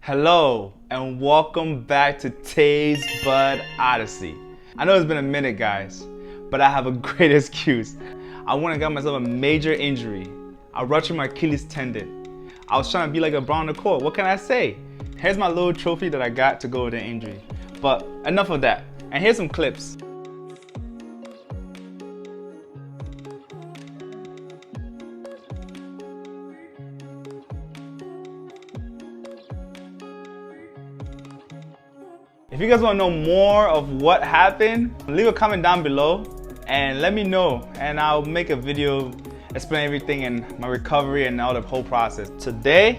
Hello and welcome back to Taste Bud Odyssey. I know it's been a minute, guys, but I have a great excuse. I went and got myself a major injury. I ruptured my Achilles tendon. I was trying to be like LeBron on the court. What can I say? Here's my little trophy that I got to go with the injury. But enough of that. And here's some clips. If you guys want to know more of what happened, leave a comment down below and let me know, and I'll make a video explaining everything and my recovery and all the whole process. Today,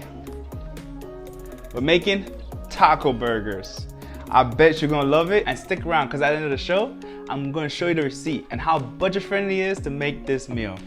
we're making taco burgers. I bet you're gonna love it, and stick around because at the end of the show, I'm gonna show you the receipt and how budget friendly it is to make this meal.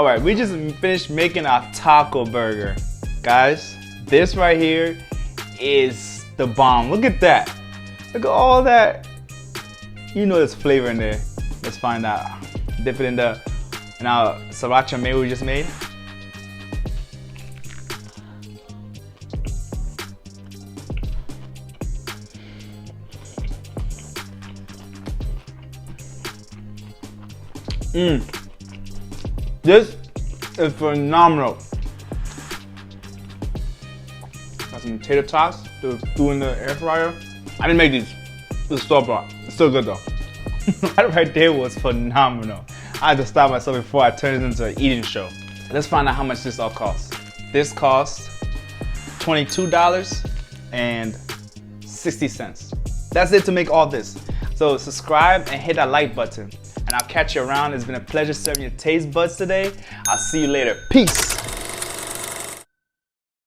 Alright, we just finished making our taco burger. Guys, this right here is the bomb. Look at that. Look at all that. You know there's flavor in there. Let's find out. Dip it in our sriracha mayo we just made. This is phenomenal. Got some tater tots to do in the air fryer. I didn't make these. This is store-bought. It's still good though. That right there was phenomenal. I had to stop myself before I turned it into an eating show. Let's find out how much this all costs. This costs $22.60. That's it to make all this. So subscribe and hit that like button. And I'll catch you around. It's been a pleasure serving your taste buds today. I'll see you later. Peace.